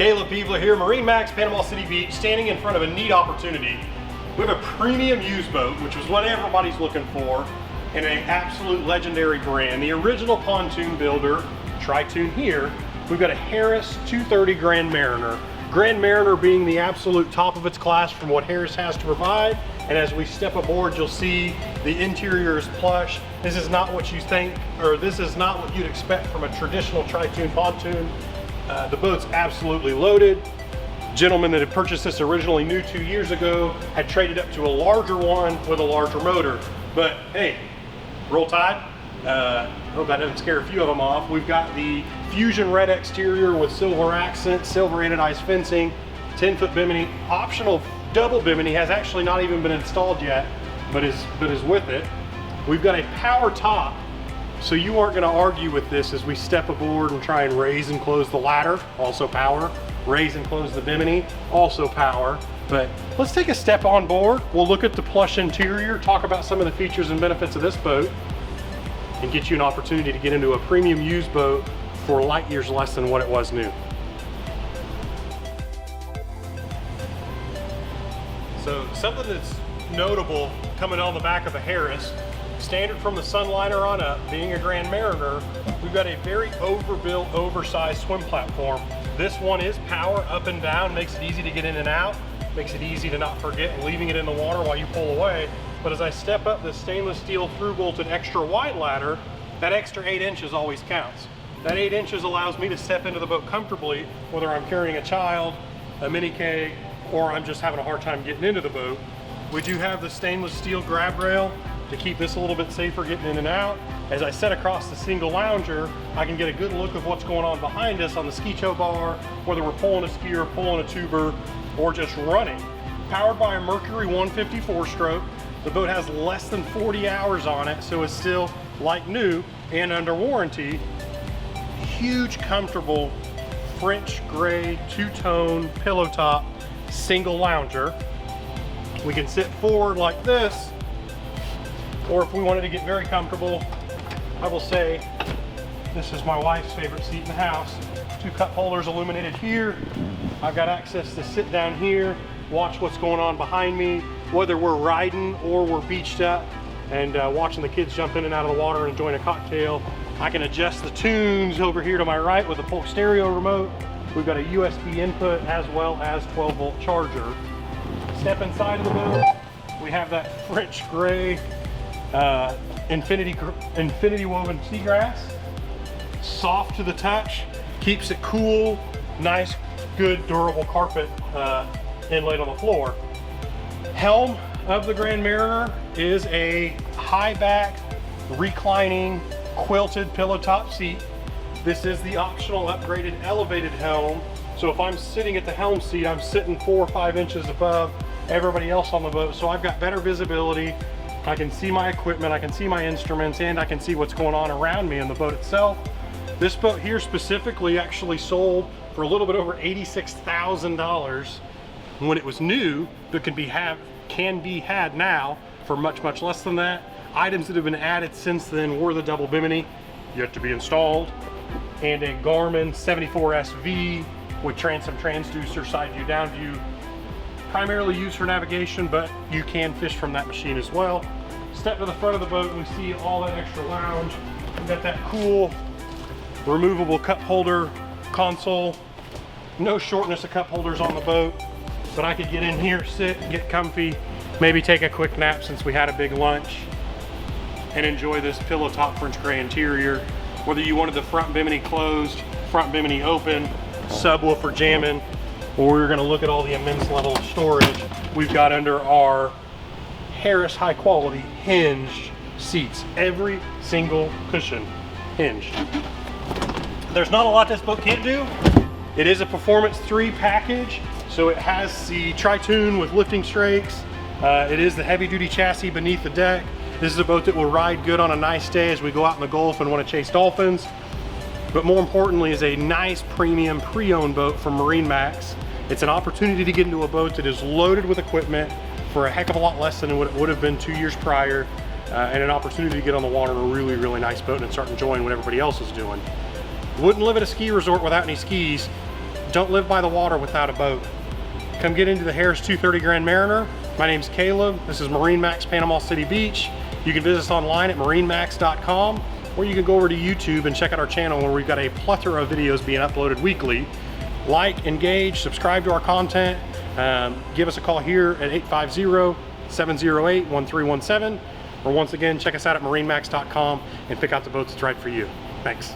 Caleb Beevler here, MarineMax, Panama City Beach, standing in front of a neat opportunity. We have a premium used boat, which is what everybody's looking for, and an absolute legendary brand. The original pontoon builder, Tritoon here. We've got a Harris 230 Grand Mariner. Grand Mariner being the absolute top of its class from what Harris has to provide. And as we step aboard, you'll see the interior is plush. This is not what you think, or this is not what you'd expect from a traditional Tritoon pontoon. The boat's absolutely loaded. Gentleman that had purchased this originally new 2 years ago had traded up to a larger one with a larger motor. But hey, roll tide. Hope that doesn't scare a few of them off. We've got the fusion red exterior with silver accents, silver anodized fencing, 10-foot Bimini, optional double Bimini, has actually not even been installed yet, but is with it. We've got a power top, so you aren't going to argue with this as we step aboard and try and raise and close the ladder, also power. Raise and close the Bimini, also power. But let's take a step on board. We'll look at the plush interior, talk about some of the features and benefits of this boat, and get you an opportunity to get into a premium used boat for light years less than what it was new. So something that's notable coming on the back of a Harris, standard from the Sunliner on up, being a Grand Mariner, we've got a very overbuilt, oversized swim platform. This one is power up and down, makes it easy to get in and out, makes it easy to not forget leaving it in the water while you pull away. But as I step up this stainless steel through-bolted extra wide ladder, that extra 8 inches always counts. That 8 inches allows me to step into the boat comfortably, whether I'm carrying a child, a mini keg, or I'm just having a hard time getting into the boat. We do have the stainless steel grab rail to keep this a little bit safer getting in and out. As I set across the single lounger, I can get a good look of what's going on behind us on the ski tow bar, whether we're pulling a skier, pulling a tuber, or just running. Powered by a Mercury 154 stroke. The boat has less than 40 hours on it, so it's still like new and under warranty. Huge, comfortable French gray two-tone pillow top single lounger. We can sit forward like this, or if we wanted to get very comfortable, I will say this is my wife's favorite seat in the house. 2 cup holders illuminated here. I've got access to sit down here, watch what's going on behind me, whether we're riding or we're beached up and watching the kids jump in and out of the water and enjoying a cocktail. I can adjust the tunes over here to my right with a Polk stereo remote. We've got a USB input as well as 12-volt charger. Step inside of the boat, we have that French gray infinity woven seagrass. Soft to the touch, keeps it cool, nice, good, durable carpet inlaid on the floor. Helm of the Grand Mariner is a high back, reclining, quilted pillow top seat. This is the optional upgraded elevated helm. So if I'm sitting at the helm seat, I'm sitting 4 or 5 inches above everybody else on the boat. So I've got better visibility. I can see my equipment, I can see my instruments, and I can see what's going on around me in the boat itself. This boat here specifically actually sold for a little bit over $86,000 when it was new, but can be had now for much, much less than that. Items that have been added since then were the double Bimini, yet to be installed, and a Garmin 74SV with transom transducer, side view, down view, primarily used for navigation, but you can fish from that machine as well. Step to the front of the boat and we see all that extra lounge. We've got that cool removable cup holder console. No shortness of cup holders on the boat, but I could get in here, sit, get comfy, maybe take a quick nap since we had a big lunch, and enjoy this pillow top French gray interior. Whether you wanted the front Bimini closed, front Bimini open, subwoofer jamming, or we're gonna look at all the immense level of storage we've got under our Harris high quality hinged seats. Every single cushion hinged. There's not a lot this boat can't do. It is a Performance 3 package, so it has the Tritoon with lifting strakes. It is the heavy duty chassis beneath the deck. This is a boat that will ride good on a nice day as we go out in the Gulf and want to chase dolphins. But more importantly, is a nice premium pre-owned boat from MarineMax. It's an opportunity to get into a boat that is loaded with equipment for a heck of a lot less than what it would have been 2 years prior, and an opportunity to get on the water in a really, really nice boat and start enjoying what everybody else is doing. Wouldn't live at a ski resort without any skis. don't live by the water without a boat. Come get into the Harris 230 Grand Mariner. My name's Caleb. This is MarineMax Panama City Beach. You can visit us online at marinemax.com, or you can go over to YouTube and check out our channel where we've got a plethora of videos being uploaded weekly. Like, engage, subscribe to our content. Give us a call here at 850-708-1317. Or once again, check us out at marinemax.com and pick out the boats that's right for you. Thanks.